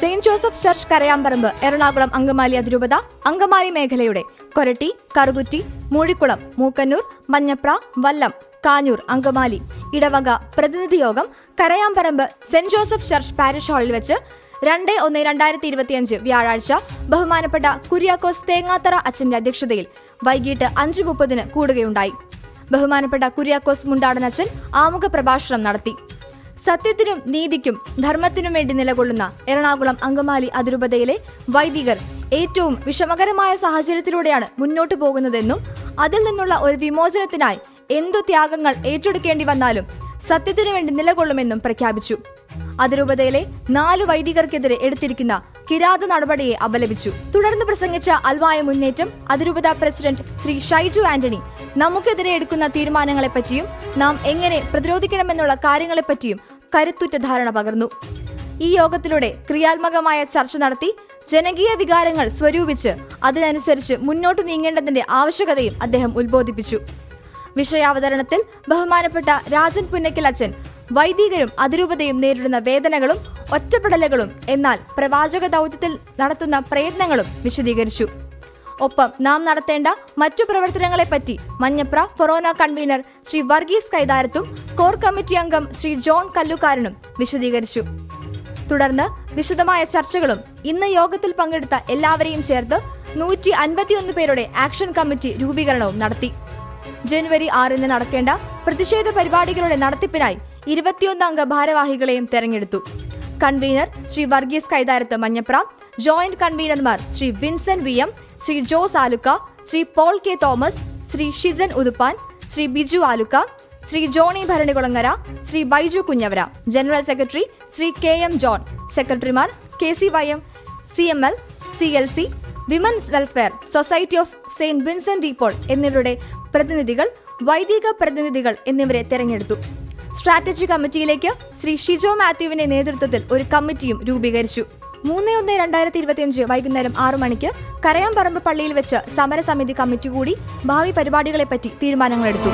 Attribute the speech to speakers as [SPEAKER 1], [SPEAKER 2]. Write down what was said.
[SPEAKER 1] Saint Joseph church Karayamparambu Ernakulam Angamaly അതിരൂപത അങ്കമാലി മേഖലയുടെ കൊരട്ടി, കറുകുറ്റി, മൂഴിക്കുളം, മൂക്കന്നൂർ, മഞ്ഞപ്ര, വല്ലം, കാഞ്ഞൂർ, അങ്കമാലി ഇടവക പ്രതിനിധി യോഗം Karayamparambu saint Joseph church parish ഹാളിൽ വെച്ച് 2/1/2025 വ്യാഴാഴ്ച ബഹുമാനപ്പെട്ട കുര്യാക്കോസ് തേങ്ങാത്തറ അച്ഛന്റെ അധ്യക്ഷതയിൽ വൈകിട്ട് 5:30 കൂടുകയുണ്ടായി. ബഹുമാനപ്പെട്ട കുര്യാക്കോസ് മുണ്ടാടൻ അച്ഛൻ ആമുഖ പ്രഭാഷണം നടത്തി. സത്യത്തിനും നീതിക്കും ധർമ്മത്തിനും വേണ്ടി നിലകൊള്ളുന്ന എറണാകുളം അങ്കമാലി അതിരൂപതയിലെ വൈദികർ ഏറ്റവും വിഷമകരമായ സാഹചര്യത്തിലൂടെയാണ് മുന്നോട്ടു പോകുന്നതെന്നും അതിൽ നിന്നുള്ള ഒരു വിമോചനത്തിനായി എന്തു ത്യാഗങ്ങൾ ഏറ്റെടുക്കേണ്ടി വന്നാലും സത്യത്തിനു വേണ്ടി നിലകൊള്ളുമെന്നും പ്രഖ്യാപിച്ചു. അതിരൂപതയിലെ 4 വൈദികർക്കെതിരെ എടുത്തിരിക്കുന്ന കിരാത നടപടിയെ അപലപിച്ചു. തുടർന്ന് പ്രസംഗിച്ച അൽവായ മുന്നേറ്റം അതിരൂപത പ്രസിഡന്റ് ശ്രീ ഷൈജു ആന്റണി നമുക്കെതിരെ എടുക്കുന്ന തീരുമാനങ്ങളെപ്പറ്റിയും നാം എങ്ങനെ പ്രതിരോധിക്കണമെന്നുള്ള കാര്യങ്ങളെപ്പറ്റിയും കരുത്തുറ്റ ധാരണ പകർന്നു. ഈ യോഗത്തിലൂടെ ക്രിയാത്മകമായ ചർച്ച നടത്തി ജനകീയ വികാരങ്ങൾ സ്വരൂപിച്ച് അതിനനുസരിച്ച് മുന്നോട്ടു നീങ്ങേണ്ടതിന്റെ ആവശ്യകതയും അദ്ദേഹം ഉദ്ബോധിപ്പിച്ചു. വിഷയാവതരണത്തിൽ ബഹുമാനപ്പെട്ട രാജൻ പുന്നക്കൽ അച്ഛൻ വൈദികരും അതിരൂപതയും നേരിടുന്ന വേദനകളും ഒറ്റപ്പെടലുകളും എന്നാൽ പ്രവാചക ദൗത്യത്തിൽ നടത്തുന്ന പ്രയത്നങ്ങളും വിശദീകരിച്ചു. ഒപ്പം നാം നടത്തേണ്ട മറ്റു പ്രവർത്തനങ്ങളെപ്പറ്റി മഞ്ഞപ്ര ഫൊറോന കൺവീനർ ശ്രീ വർഗീസ് കൈതാരത്തും കോർ കമ്മിറ്റി അംഗം ശ്രീ ജോൺ കല്ലുകാരനും വിശദീകരിച്ചു. തുടർന്ന് വിശദമായ ചർച്ചകളും ഇന്ന് യോഗത്തിൽ പങ്കെടുത്ത എല്ലാവരെയും ചേർത്ത് 151 പേരുടെ ആക്ഷൻ കമ്മിറ്റി രൂപീകരണവും നടത്തി. ജനുവരി 6 നടക്കേണ്ട പ്രതിഷേധ പരിപാടികളുടെ നടത്തിപ്പിനായി 21 അംഗ ഭാരവാഹികളെയും തെരഞ്ഞെടുത്തു. കൺവീനർ ശ്രീ വർഗീസ് കൈതാരത്ത് മഞ്ഞപ്ര, ജോയിന്റ് കൺവീനർമാർ Shri Vincent V M, Shri Jose Aluka, Shri Paul K Thomas, Shri Shijan Uthuppan, Shri Biju Aluka, Shri Johnny Bharanikulangara, Shri Baiju Kunjavara, general secretary Shri K M John, സെക്രട്ടറിമാർ KCYM, CML, CLC, women's welfare society of Saint Vincent de Paul എന്നിവരുടെ പ്രതിനിധികൾ, വൈദിക പ്രതിനിധികൾ എന്നിവരെ തെരഞ്ഞെടുത്തു. സ്ട്രാറ്റജി കമ്മിറ്റിയിലേക്ക് ശ്രീ ഷിജോ മാത്യുവിന്റെ നേതൃത്വത്തിൽ ഒരു കമ്മിറ്റിയും രൂപീകരിച്ചു. 3/1/2025 വൈകുന്നേരം 6 മണിക്ക് കരയാമ്പറമ്പ് പള്ളിയിൽ വെച്ച് സമരസമിതി കമ്മിറ്റി കൂടി ഭാവി പരിപാടികളെപ്പറ്റി തീരുമാനങ്ങളെടുത്തു.